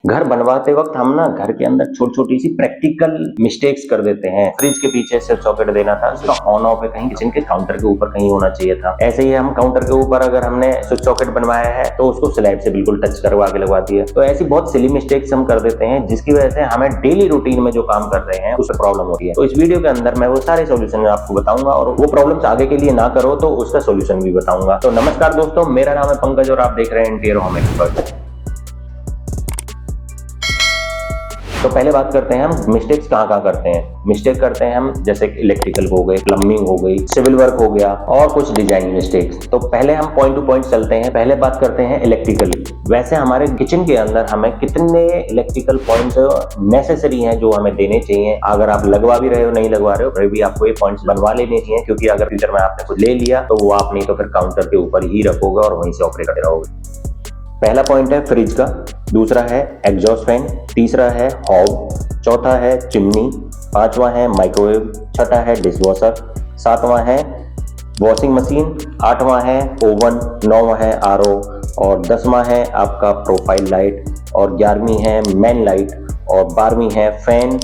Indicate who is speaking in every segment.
Speaker 1: घर बनवाते वक्त हम ना घर के अंदर छोटी छोटी सी प्रैक्टिकल मिस्टेक्स कर देते हैं। फ्रिज के पीछे से सॉकेट देना था, उसका ऑन ऑफ है कहीं किचन के काउंटर के ऊपर कहीं होना चाहिए था। ऐसे ही हम काउंटर के ऊपर अगर हमने स्विच सॉकेट बनवाया है तो उसको स्लैब से बिल्कुल टच करवा के लगवा दिया। तो ऐसी बहुत सिली मिस्टेक्स हम कर देते हैं जिसकी वजह से हमें डेली रूटीन में जो काम कर रहे हैं उसमें प्रॉब्लम होती है। तो इस वीडियो के अंदर मैं वो सारे सोल्यूशन आपको बताऊंगा और वो प्रॉब्लम्स आगे के लिए ना करो तो उसका सोल्यूशन भी बताऊंगा। तो नमस्कार दोस्तों, मेरा नाम है पंकज और आप देख रहे हैं इंटीरियर होम एक्सपर्ट। तो पहले बात करते हैं हम मिस्टेक्स कहाँ करते हैं। मिस्टेक करते हैं हम जैसे इलेक्ट्रिकल हो गए, प्लम्बिंग हो गई, सिविल वर्क हो गया और कुछ डिजाइन मिस्टेक्स। तो पहले हम पॉइंट टू पॉइंट चलते हैं। पहले बात करते हैं इलेक्ट्रिकली। वैसे हमारे किचन के अंदर हमें कितने इलेक्ट्रिकल पॉइंट्स नेसेसरी हैं जो हमें देने चाहिए। अगर आप लगवा भी रहे हो नहीं लगवा रहे हो फिर भी आपको ये पॉइंट्स बनवा लेने चाहिए, क्योंकि अगर फ्यूचर में आपने कुछ ले लिया तो वो आप नहीं तो फिर काउंटर के ऊपर ही रखोगे और वहीं से ऑपरेट करते रहोगे। पहला पॉइंट है फ्रिज का, दूसरा है एग्जॉस्ट फैन, तीसरा है हॉब, चौथा है चिमनी, पांचवा है माइक्रोवेव, छठा है डिशवॉशर, सातवां है वॉशिंग मशीन, आठवां है ओवन, नौवां है आरओ और 10वां है आपका प्रोफाइल लाइट और 11वीं है मेन लाइट और 12वीं है फैन,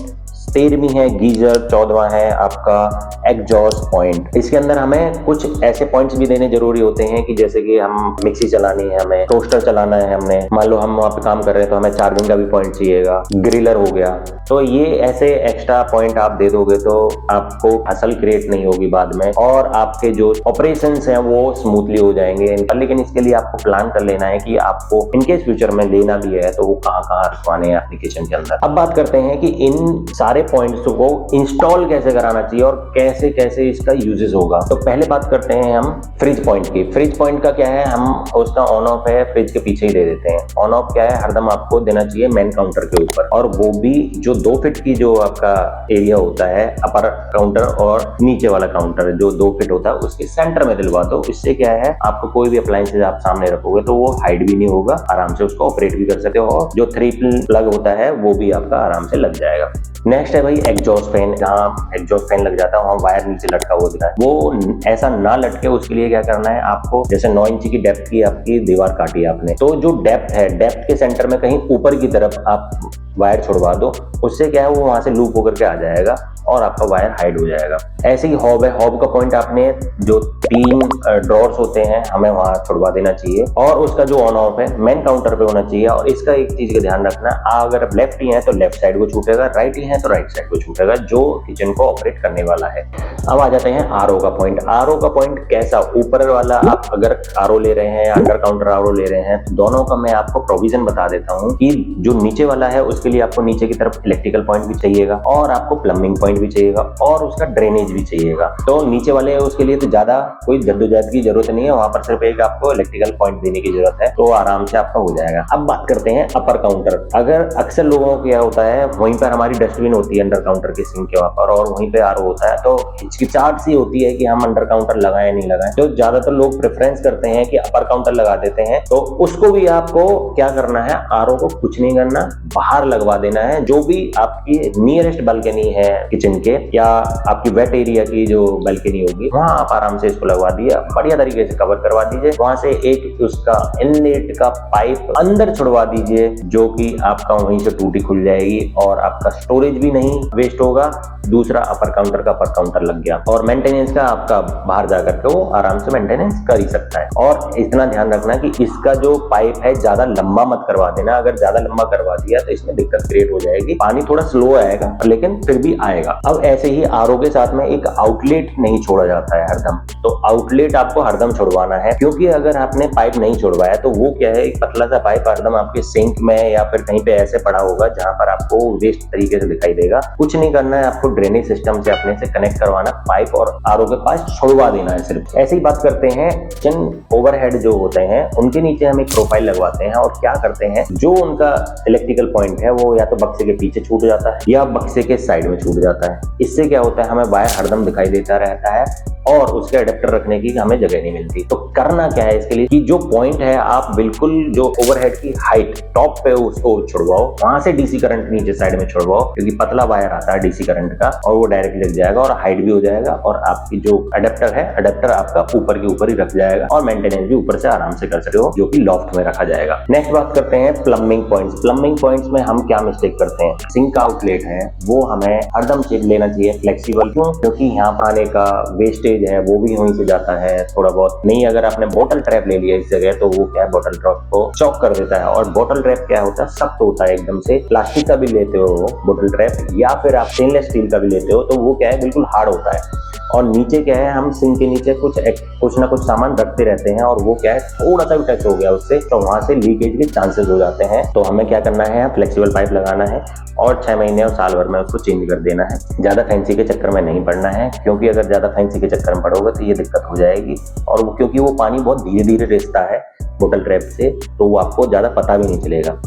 Speaker 1: 13वीं है गीजर, 14वां है आपका एग्जॉस्ट पॉइंट। इसके अंदर हमें कुछ ऐसे पॉइंट्स भी देने जरूरी होते हैं कि जैसे कि हम मिक्सी चलानी है, हमें टोस्टर चलाना है, हमने मान लो हम वहाँ पे काम कर रहे हैं तो हमें चार्जिंग का भी पॉइंट चाहिएगा, ग्रिलर हो गया। तो ये ऐसे एक्स्ट्रा पॉइंट आप दे दोगे तो आपको हसल क्रिएट नहीं होगी बाद में और आपके जो ऑपरेशंस हैं वो स्मूथली हो जाएंगे। लेकिन इसके लिए आपको प्लान कर लेना है कि आपको इनकेस फ्यूचर में लेना भी है तो वो कहाँ रखवाने हैं अपने किचन के अंदर। अब बात करते हैं कि इन सारे पॉइंट्स को इंस्टॉल कैसे कराना चाहिए और कैसे कैसे इसका यूजेस होगा। तो पहले बात करते हैं हम फ्रिज पॉइंट की। फ्रिज पॉइंट का क्या है, हम उसका ऑन ऑफ है फ्रिज के पीछे ही दे देते हैं। ऑन ऑफ क्या है, हरदम आपको देना चाहिए मेन काउंटर के ऊपर, और वो भी जो 2 फीट की जो आपका एरिया होता है अपर काउंटर और नीचे वाला काउंटर जो 2 फीट होता है उसके सेंटर में दिलवा दो। इससे क्या है, आपको कोई भी अप्लायंसेज आप सामने रखोगे तो वो हाइड भी नहीं होगा, आराम से उसको ऑपरेट भी कर सकते हो और जो 3 प्लग होता है वो भी आपका आराम से लग जाएगा। नेक्स्ट है भाई एग्जॉस्ट फैन। जहाँ एग्जॉस्ट फैन लग जाता है वहाँ वायर नीचे लटका हुआ दिखता है, वो ऐसा ना लटके उसके लिए क्या करना है आपको, जैसे 9 इंच की डेप्थ की आपकी दीवार काटी है आपने, तो जो डेप्थ है डेप्थ के सेंटर में कहीं ऊपर की तरफ आप वायर छुड़वा दो। उससे क्या है वो वहां से लूप होकर के आ जाएगा और आपका वायर हाइड हो जाएगा। ऐसे ही हॉब है, हॉब का पॉइंट आपने जो 3 ड्रॉर्स होते हैं हमें वहां छुड़वा देना चाहिए और उसका जो ऑन ऑफ है मेन काउंटर पे होना चाहिए। और इसका एक चीज का ध्यान रखना, अगर लेफ्ट ही है तो लेफ्ट साइड को छूटेगा, राइट ही है तो राइट साइड को छूटेगा जो किचन को ऑपरेट करने वाला है। अब आ जाते हैं आरओ का पॉइंट। आरओ का पॉइंट कैसा, ऊपर वाला आप अगर आरओ ले रहे हैं, अंडर काउंटर आरओ ले रहे हैं, दोनों का मैं आपको प्रोविजन बता देता हूँ कि जो नीचे वाला है उसके लिए आपको नीचे की तरफ इलेक्ट्रिकल पॉइंट भी चाहिएगा और आपको प्लम्बिंग पॉइंट भी चाहिएगा और उसका ड्रेनेज भी चाहिएगा। तो नीचे वाले है उसके लिए तो ज्यादा कोई जद्दोजहद की जरूरत नहीं है, वहां पर सिर्फ एक आपको इलेक्ट्रिकल पॉइंट देने की जरूरत है तो आराम से आपका हो जाएगा। अब बात करते हैं अपर काउंटर। अगर अक्सर लोगों को क्या होता है, वहीं पर हमारी डस्टबिन होती है अंडर काउंटर के सिंक के वहां पर और वहीं पे आरओ होता है, तो हिचकिचाहट सी होती है कि हम अंडर काउंटर लगाएं नहीं लगाएं। तो ज्यादातर लोग प्रेफरेंस करते हैं कि अपर काउंटर लगा देते हैं। तो उसको भी आपको क्या करना है, आरओ को कुछ नहीं करना, बाहर लगवा देना है। जो भी आपकी नियरेस्ट बालकनी है किचन के या आपकी वेट एरिया की जो बालकनी होगी वहां आप आराम से इसको लगवा दिए, बढ़िया तरीके से कवर करवा दीजिए। वहां से एक उसका इनलेट का पाइप अंदर छुड़वा दीजिए जो कि आपका वहीं से टूटी खुल जाएगी और आपका स्टोरेज भी नहीं वेस्ट होगा। दूसरा अपर काउंटर का अपर काउंटर लग गया और मेंटेनेंस का आपका बाहर जाकर के वो आराम से मेंटेनेंस कर ही सकता है। और इतना ध्यान रखना कि इसका जो पाइप है ज्यादा लंबा मत करवा देना, अगर ज्यादा लंबा करवा दिया तो इसमें दिक्कत क्रिएट हो जाएगी। पानी थोड़ा स्लो आएगा लेकिन फिर भी आएगा। अब ऐसे ही आरओ के साथ में एक आउटलेट नहीं छोड़ा जाता है हरदम, तो आउटलेट आपको हरदम छुड़वाना है, क्योंकि अगर आपने पाइप नहीं छुड़वाया तो वो क्या है, एक पतला सा पाइप हरदम आपके सिंक में या फिर कहीं पे ऐसे पड़ा होगा जहां पर आपको वेस्ट तरीके से दिखाई देगा। कुछ नहीं करना है, आपको ड्रेनेज सिस्टम से अपने से कनेक्ट करवाना, पाइप और आरओ के पास छुड़वा देना है सिर्फ। ऐसी बात करते हैं किचन ओवरहेड जो होते हैं उनके नीचे हम एक प्रोफाइल लगवाते हैं और क्या करते हैं, जो उनका इलेक्ट्रिकल पॉइंट है वो या तो बक्से के पीछे छूट जाता है या बक्से के साइड में छूट जाता है। इससे क्या होता है, हमें वायर हरदम दिखाई देता रहता है और उसके अडेप्टर रखने की हमें जगह नहीं मिलती। तो करना क्या है इसके लिए कि जो पॉइंट है आप बिल्कुल जो ओवरहेड की हाइट टॉप पे उसको छुड़वाओ, वहां से डीसी करंट नीचे साइड में छुड़वाओ, क्योंकि पतला वायर आता है डीसी करंट का और वो डायरेक्ट लग जाएगा और हाइट भी हो जाएगा और आपकी जो अडेप्टर है अडेप्टर आपका ऊपर के ऊपर ही रख जाएगा और मेंटेनेंस भी ऊपर से आराम से कर सकते हो, जो कि लॉफ्ट में रखा जाएगा। नेक्स्ट बात करते हैं प्लम्बिंग पॉइंट्स। प्लम्बिंग पॉइंट्स में हम क्या मिस्टेक करते हैं, सिंक आउटलेट है वो हमें हरदम चेक लेना चाहिए फ्लेक्सिबल, क्यों? क्योंकि यहाँ पानी का वेस्टेज है वो भी वहीं से जाता है थोड़ा बहुत। नहीं अगर आपने बोतल ट्रैप ले लिया इस जगह तो वो क्या है बोतल ट्रैप को चॉक कर देता है। और बोतल ट्रैप क्या होता है, सख्त होता है एकदम से। प्लास्टिक का भी लेते हो बोतल ट्रैप या फिर आप स्टेनलेस स्टील का भी लेते हो तो वो क्या है बिल्कुल हार्ड होता है। और नीचे क्या है हम सिंक के नीचे कुछ ना कुछ सामान रखते रहते हैं और वो क्या है थोड़ा सा भी टच हो गया उससे तो वहां से लीकेज के चांसेस हो जाते हैं। तो हमें क्या करना है, फ्लेक्सिबल पाइप लगाना है और 6 महीने और साल भर में उसको चेंज कर देना है। ज्यादा फैंसी के चक्कर में नहीं पड़ना है, क्योंकि अगर ज्यादा फैंसी के चक्कर में पड़ोगे तो ये दिक्कत हो जाएगी। और वो क्योंकि वो पानी बहुत धीरे धीरे रिसता है बोतल ट्रैप से, तो वो आपको ज्यादा पता भी नहीं चलेगा।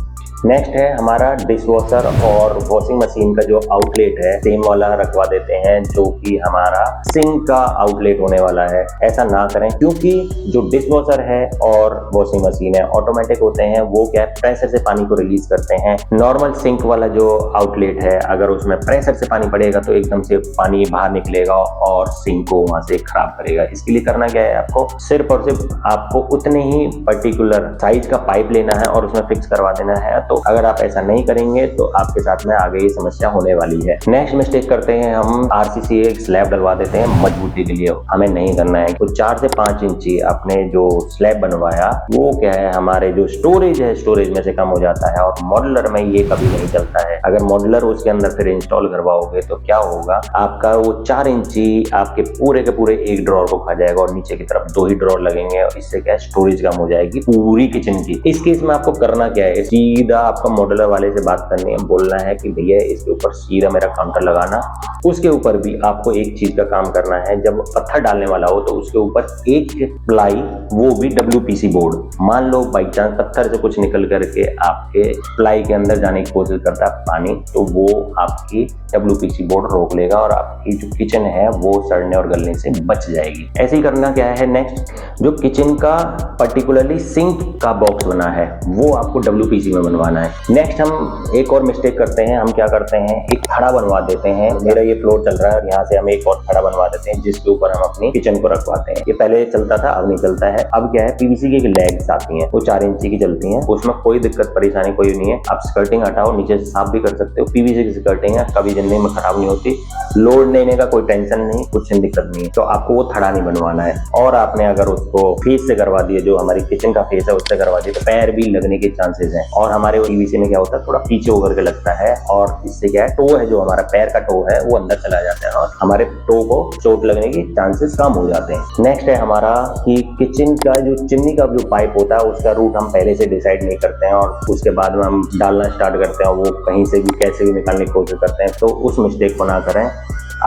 Speaker 1: नेक्स्ट है हमारा डिशवॉशर और वॉशिंग मशीन का जो आउटलेट है सेम वाला रखवा देते हैं जो कि हमारा सिंक का आउटलेट होने वाला है। ऐसा ना करें, क्योंकि जो डिशवॉशर है और वॉशिंग मशीन है ऑटोमेटिक होते हैं, वो क्या प्रेशर से पानी को रिलीज करते हैं। नॉर्मल सिंक वाला जो आउटलेट है अगर उसमें प्रेशर से पानी पड़ेगा तो एकदम से पानी बाहर निकलेगा और सिंक को वहां से खराब करेगा। इसके लिए करना क्या है, आपको सिर्फ और सिर्फ आपको उतने ही पर्टिकुलर साइज का पाइप लेना है और उसमें फिक्स करवा देना है। तो अगर आप ऐसा नहीं करेंगे तो आपके साथ में आगे ये समस्या होने वाली है। नेक्स्ट मिस्टेक करते हैं हम आरसीसी एक स्लैब डलवा देते हैं मजबूती के लिए। हमें नहीं करना है। तो 4 से 5 इंची आपने जो स्लैब बनवाया वो क्या है हमारे जो स्टोरेज है स्टोरेज में से कम हो जाता है और मॉड्यूलर में ये कभी नहीं चलता है। अगर मॉड्यूलर उसके अंदर फिर इंस्टॉल करवाओगे तो क्या होगा, आपका वो 4 इंची आपके पूरे के पूरे एक ड्रॉर को खा जाएगा और नीचे की तरफ 2 ही ड्रॉर लगेंगे और इससे क्या स्टोरेज कम हो जाएगी पूरी किचन की। इस केस में आपको करना क्या है, सीधा आपका मॉड्यूलर वाले से बात करनी है, बोलना है कि भैया इसके ऊपर सीधा मेरा काउंटर लगाना। उसके ऊपर भी आपको एक चीज का काम करना है, जब पत्थर डालने वाला हो तो उसके ऊपर एक प्लाई, वो भी WPC बोर्ड। मान लो बाई चांस पत्थर से कुछ निकल करके आपके प्लाई के अंदर जाने की कोशिश करता है पानी, तो वो आपकी WPC बोर्ड रोक लेगा और आपकी जो किचन है वो सड़ने और गलने से बच जाएगी। ऐसे ही करना क्या है, नेक्स्ट जो किचन का पर्टिकुलरली सिंक का बॉक्स बना है वो आपको WPC में बनवाना है। नेक्स्ट हम एक और मिस्टेक करते हैं, हम क्या करते हैं एक खड़ा बनवा देते हैं। मेरा ये फ्लोर चल रहा है और यहाँ से हम एक और खड़ा बनवा देते हैं जिसके ऊपर हम अपनी किचन को रखवाते हैं। ये पहले चलता था अब नहीं चलता है। अब क्या है PVC की लेग्स आती हैं वो 4 इंची की चलती हैं, उसमें कोई दिक्कत परेशानी कोई नहीं है। आप स्कर्टिंग हटाओ नीचे से साफ भी कर सकते हो। PVC की स्कर्टिंग है कभी जिंदगी में खराब नहीं होती, लोड लेने का कोई टेंशन नहीं, कुछ दिक्कत नहीं। तो आपको वो थड़ा नहीं बनवाना है। और आपने अगर उसको फेस से करवा दिए, जो हमारी किचन का फेस है उससे करवा दिए, तो पैर भी लगने के चांसेस हैं। और हमारे PVC में क्या होता है थोड़ा पीछे होकर के लगता है और इससे क्या है टो है जो हमारा पैर का टो है वो अंदर चला जाता है और हमारे टो को चोट लगने की चांसेस कम हो जाते हैं। नेक्स्ट है हमारा कि किचन का जो चिमनी का जो पाइप होता है उसका रूट हम पहले से डिसाइड नहीं करते हैं और उसके बाद में हम डालना स्टार्ट करते हैं, वो कहीं से भी कैसे भी निकालने की कोशिश करते हैं। तो उस मिस्टेक को ना करें।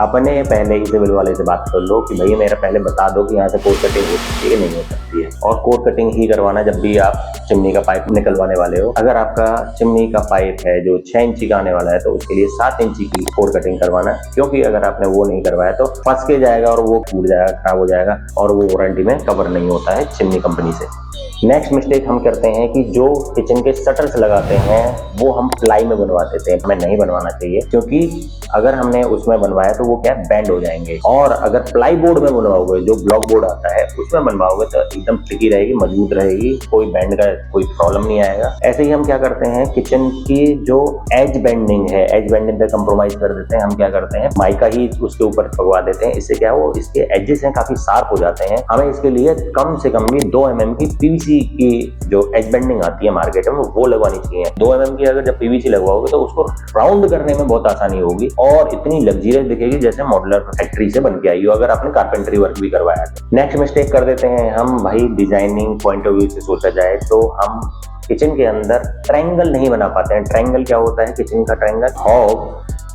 Speaker 1: अपने पहले ही सिविल वाले से बात कर लो कि भैया मेरा पहले बता दो कि यहाँ से कोड कटिंग हो सकती है कि नहीं हो सकती है, और कोड कटिंग ही करवाना जब भी आप चिमनी का पाइप निकलवाने वाले हो। अगर आपका चिमनी का पाइप है जो 6 इंची का आने वाला है तो उसके लिए 7 इंची की कोड कटिंग करवाना, क्योंकि अगर आपने वो नहीं करवाया तो फंस के जाएगा और वो टूट जाएगा, खराब हो जाएगा और वो वारंटी में कवर नहीं होता है चिमनी कंपनी से। नेक्स्ट मिस्टेक हम करते हैं कि जो किचन के शटर्स लगाते हैं वो हम प्लाई में बनवा देते हैं। हमें नहीं बनवाना चाहिए, क्योंकि अगर हमने उसमें बनवाया तो वो क्या बैंड हो जाएंगे। और अगर प्लाई बोर्ड में बनवाओगे, जो ब्लॉक बोर्ड आता है उसमें बनवाओगे तो एकदम टिकी रहेगी, मजबूत रहेगी, कोई बैंड का कोई प्रॉब्लम नहीं आएगा। ऐसे ही हम क्या करते हैं किचन की जो एज बेंडिंग है, एज बेंडिंग पे कंप्रोमाइज कर देते हैं। हम क्या करते हैं माइका ही उसके ऊपर लगवा देते हैं। इससे क्या हो, इसके एजेस हैं काफी शार्प हो जाते हैं। हमें इसके लिए कम से कम भी 2 mm की PVC की जो एज बेंडिंग आती है मार्केट में वो लगवानी चाहिए। 2 mm की अगर जब PVC लगवाओगे तो उसको राउंड करने में बहुत आसानी होगी और इतनी लग्जरियस दिखेगी जैसे मॉड्यूलर फैक्ट्री से बन के आई हो, अगर आपने कारपेंटरी वर्क भी करवाया है। नेक्स्ट मिस्टेक कर देते हैं हम भाई डिजाइनिंग पॉइंट ऑफ व्यू से सोचा जाए तो हम किचन के अंदर ट्रायंगल नहीं बना पाते हैं। ट्रायंगल क्या होता है, किचन का ट्रायंगल हॉग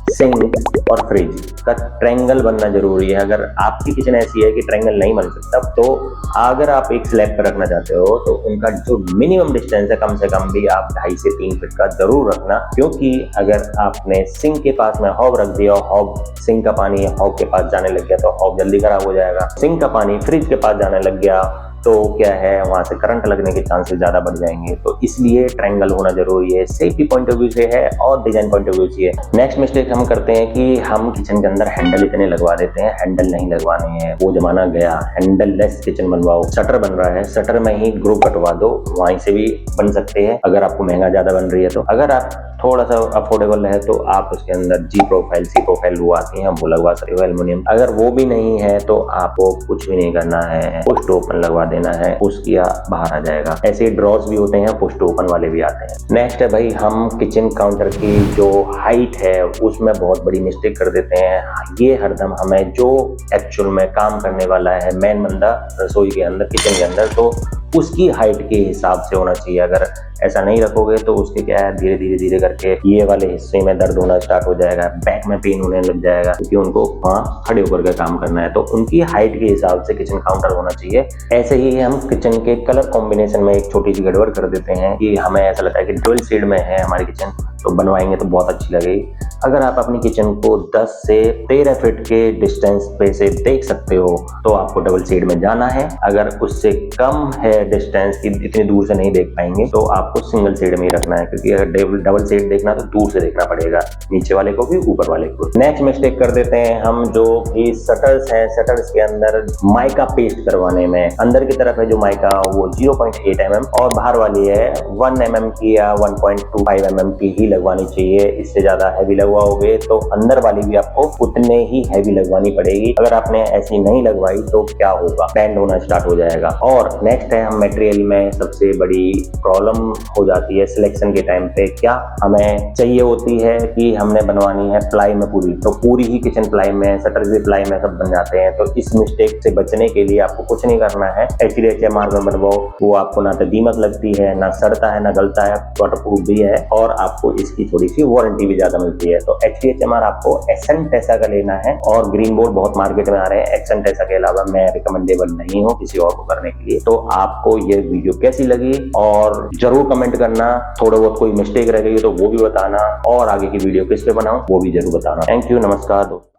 Speaker 1: सिंक और फ्रिज का ट्रायंगल बनना जरूरी है। अगर आपकी किचन ऐसी है कि ट्रायंगल नहीं बन सकता, तो अगर आप एक स्लैब पर रखना चाहते हो तो उनका जो मिनिमम डिस्टेंस है कम से कम भी आप 2.5 से 3 फीट का जरूर रखना, क्योंकि अगर आपने सिंक के पास में हॉब रख दिया, हॉब सिंक का पानी हॉब के पास जाने लग गया तो हॉब जल्दी खराब हो जाएगा। सिंक का पानी फ्रिज के पास जाने लग गया तो क्या है, वहां से करंट लगने के चांसेस ज्यादा बढ़ जाएंगे। तो इसलिए ट्रायंगल होना जरूरी है, सेफ्टी पॉइंट ऑफ व्यू से है और डिजाइन पॉइंट ऑफ व्यू से है। नेक्स्ट मिस्टेक हम करते हैं कि हम किचन के अंदर हैंडल इतने लगवा देते हैं, हैंडल नहीं लगवाने हैं, वो जमाना गया। हैंडल लेस किचन बनवाओ। शटर बन रहा है, शटर में ही ग्रुप कटवा दो, वहीं से भी बन सकते हैं अगर आपको महंगा ज्यादा बन रही है तो। अगर आप थोड़ा सा अफोर्डेबल है तो आप उसके अंदर जी प्रोफाइल, सी प्रोफाइल वो आती है, वो लगवा सकते हो एल्युमिनियम। अगर वो भी नहीं है तो आपको कुछ भी नहीं करना है, पुश ओपन लगवा देना है, पुश किया बाहर आ जाएगा। ऐसे ड्रॉर्स भी होते हैं, पुश ओपन वाले भी आते हैं। नेक्स्ट है भाई, हम किचन काउंटर की जो हाइट है उसमें बहुत बड़ी मिस्टेक कर देते हैं। ये हरदम हमें जो एक्चुअल में काम करने वाला है मेन बंदा रसोई के अंदर, किचन के अंदर, तो उसकी हाइट के हिसाब से होना चाहिए। अगर ऐसा नहीं रखोगे तो उसके क्या है, धीरे धीरे धीरे करके ये वाले हिस्से में दर्द होना स्टार्ट हो जाएगा, बैक में पेन होने लग जाएगा, क्योंकि उनको वहाँ खड़े होकर के काम करना है। तो उनकी हाइट के हिसाब से किचन काउंटर होना चाहिए। ऐसे ही हम किचन के कलर कॉम्बिनेशन में एक छोटी सी गड़बड़ कर देते हैं कि हमें ऐसा लगता है कि डुअल शेड में है हमारी किचन, तो बनवाएंगे तो बहुत अच्छी लगेगी। अगर आप अपनी किचन को 10 से 13 फीट के डिस्टेंस पे से देख सकते हो तो आपको डबल शेड में जाना है। अगर उससे कम है डिस्टेंस की, इतनी दूर से नहीं देख पाएंगे, तो आपको सिंगल शेड में ही रखना है, क्योंकि अगर डबल शेड देखना तो दूर से देखना पड़ेगा, नीचे वाले को भी ऊपर वाले को। नेक्स्ट मिस्टेक कर देते हैं हम, जो कि शटर्स हैं, शटर्स के अंदर माइका पेस्ट करवाने में। अंदर की तरफ है जो माइका वो 0.8 mm और बाहर वाली है 1 mm की या 1.25 mm की ही लगवानी चाहिए। इससे ज्यादा हैवी लगवाओगे तो अंदर वाली भी आपको उतने ही हैवी लगवानी पड़ेगी। अगर आपने ऐसी नहीं लगवाई तो क्या होगा, बैंड होना स्टार्ट हो जाएगा। और नेक्स्ट है, हम मटेरियल में सबसे बड़ी प्रॉब्लम हो जाती है सिलेक्शन के टाइम पे। क्या हमें चाहिए होती है कि हमने बनवानी है प्लाई में पूरी, तो पूरी ही किचन प्लाई में, शटर भी प्लाई में सब बन जाते हैं। तो इस मिस्टेक से बचने के लिए आपको कुछ नहीं करना है, HDHMR में बनवाओ। वो आपको ना तो दीमक लगती है, ना सड़ता है, ना गलता है, वाटरप्रूफ भी है और आपको इसकी थोड़ी सी वारंटी भी ज्यादा मिलती है। तो HDHMR आपको एसेंटेसा का लेना है, और ग्रीन बोर्ड बहुत मार्केट में आ रहे हैं। एसेंटेसा के अलावा मैं रिकमेंडेबल नहीं हूँ किसी और को करने के लिए। तो आपको ये वीडियो कैसी लगी और जरूर कमेंट करना। थोड़ा बहुत कोई मिस्टेक रह गई तो वो भी बताना, और आगे की वीडियो किस पे बनाऊं वो भी जरूर बताना। थैंक यू, नमस्कार दोस्तों।